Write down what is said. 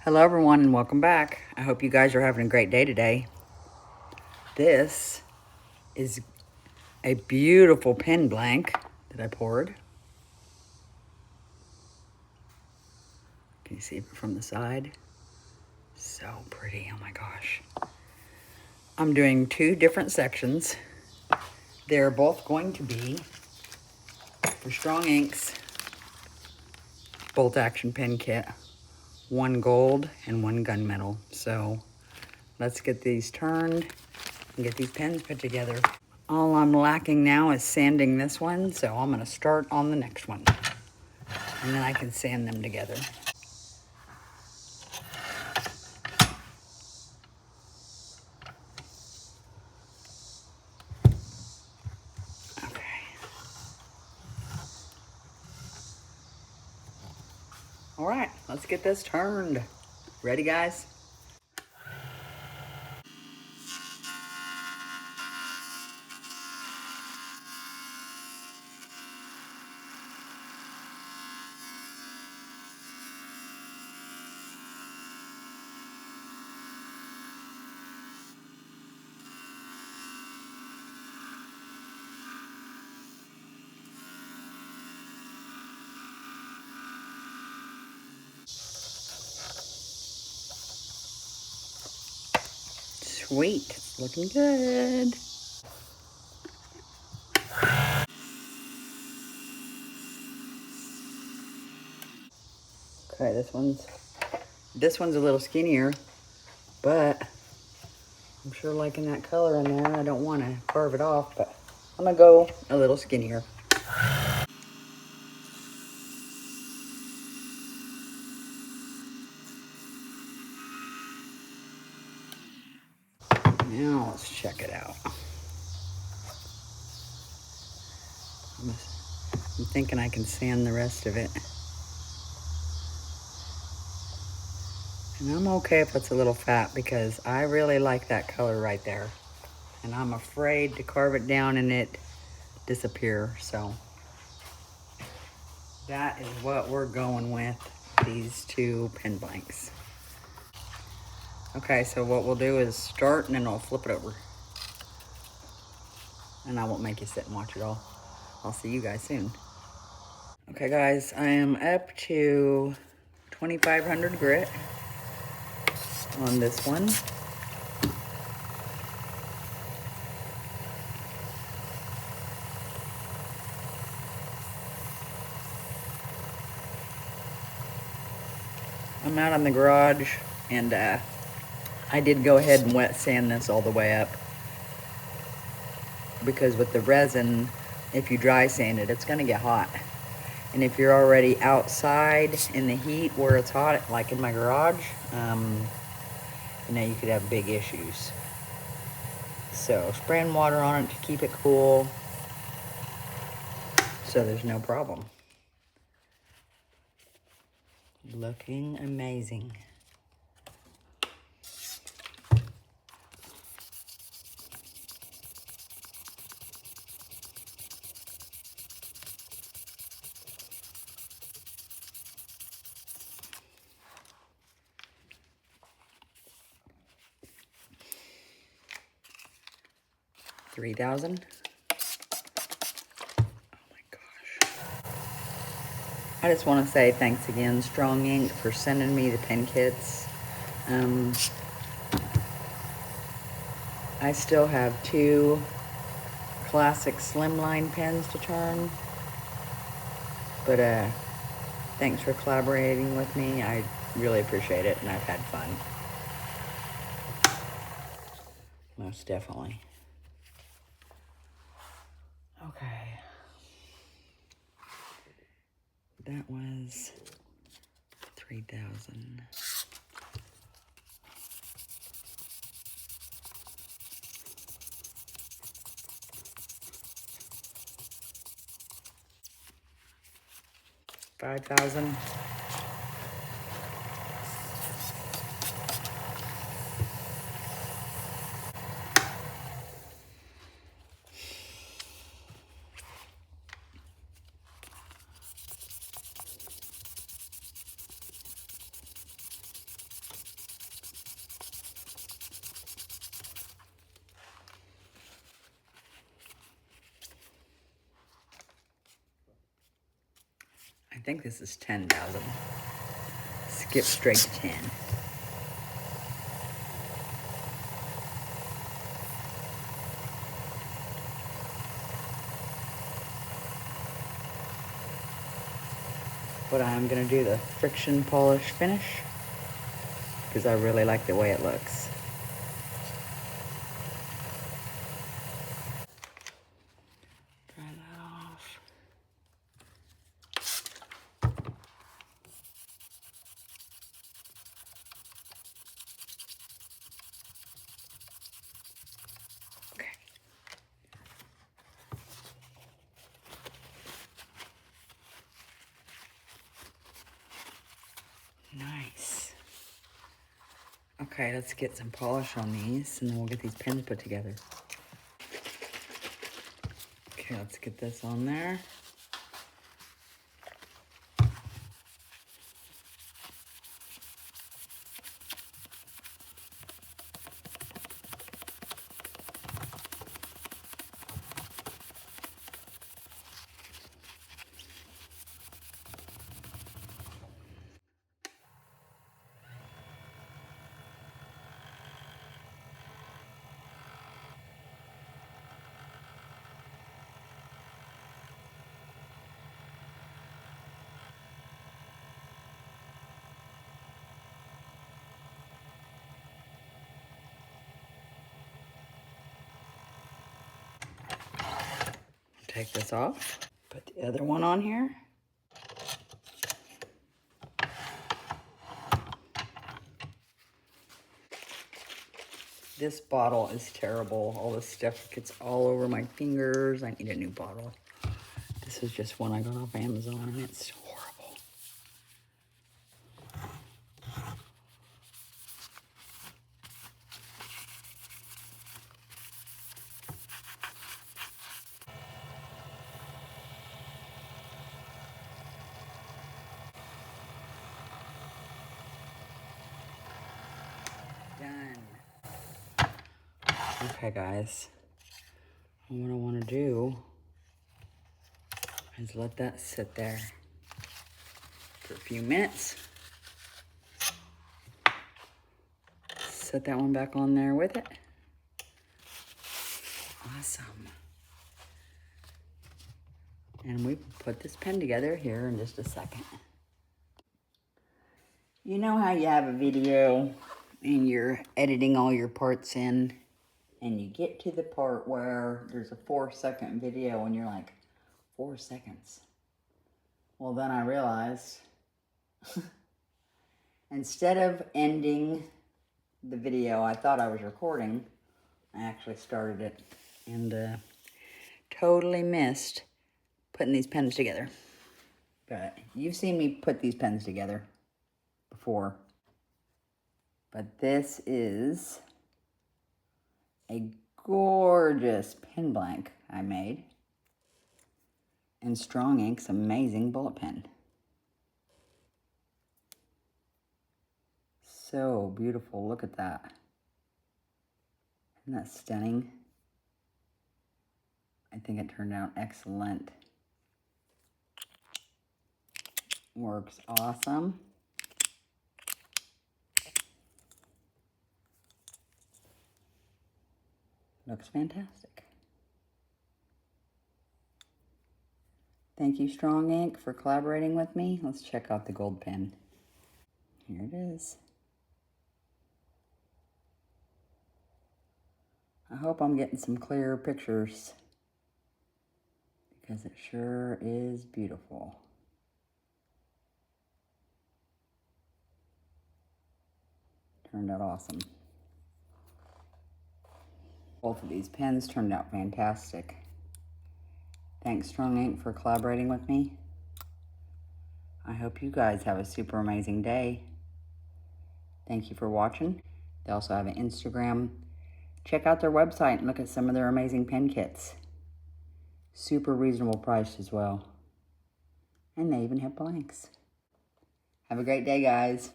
Hello everyone and welcome back. I hope you guys are having a great day today. This is a beautiful pen blank that I poured. Can you see it from the side? So pretty, oh my gosh. I'm doing two different sections. They're both going to be for StrongInk's bolt action pen kit. One gold and one gunmetal. So let's get these turned and get these pens put together. All I'm lacking now is sanding this one, so I'm gonna start on the next one. And then I can sand them together. Okay. All right, let's get this turned. Ready, guys? Sweet, it's looking good. Okay, this one's a little skinnier, but I'm sure liking that color in there. I don't want to carve it off, but I'm gonna go a little skinnier. Now let's check it out. I'm thinking I can sand the rest of it. And I'm okay if it's a little fat because I really like that color right there. And I'm afraid to carve it down and it disappear. So that is what we're going with, these two pen blanks. Okay, so what we'll do is start and then I'll flip it over. And I won't make you sit and watch it all. I'll see you guys soon. Okay guys, I am up to 2,500 grit on this one. I'm out in the garage and I did go ahead and wet sand this all the way up because with the resin, if you dry sand it, it's gonna get hot. And if you're already outside in the heat where it's hot, like in my garage, you know, you could have big issues. So spraying water on it to keep it cool so there's no problem. Looking amazing. $3,000. Oh my gosh. I just want to say thanks again, StrongInk, for sending me the pen kits. I still have two classic slimline pens to turn, but thanks for collaborating with me. I really appreciate it, and I've had fun. Most definitely. Okay. That was 3,000. $5,000. think this is 10,000. Skip straight to 10. But I'm gonna do the friction polish finish because I really like the way it looks. Dry that off. Okay. Nice. Okay, let's get some polish on these and then we'll get these pins put together. Okay, let's get this on there. Take this off. Put the other one on here. This bottle is terrible. All this stuff gets all over my fingers. I need a new bottle. This is just one I got off Amazon and it's horrible. Done. Okay, guys. What I want to do is let that sit there for a few minutes. Set that one back on there with it. Awesome. And we put this pen together here in just a second. You know how you have a video and you're editing all your parts in and you get to the part where there's a 4-second video and you're like, 4 seconds. Well, then I realized instead of ending the video, I thought I was recording. I actually started it and totally missed putting these pens together. But you've seen me put these pens together before. But this is a gorgeous pen blank I made in StrongInk's amazing bullet pen. So beautiful, look at that. Isn't that stunning? I think it turned out excellent. Works awesome. Looks fantastic. Thank you, StrongInk, for collaborating with me. Let's check out the gold pen. Here it is. I hope I'm getting some clearer pictures because it sure is beautiful. Turned out awesome. Both of these pens turned out fantastic. Thanks, StrongInk, for collaborating with me. I hope you guys have a super amazing day. Thank you for watching. They also have an Instagram. Check out their website and look at some of their amazing pen kits. Super reasonable price as well. And they even have blanks. Have a great day, guys.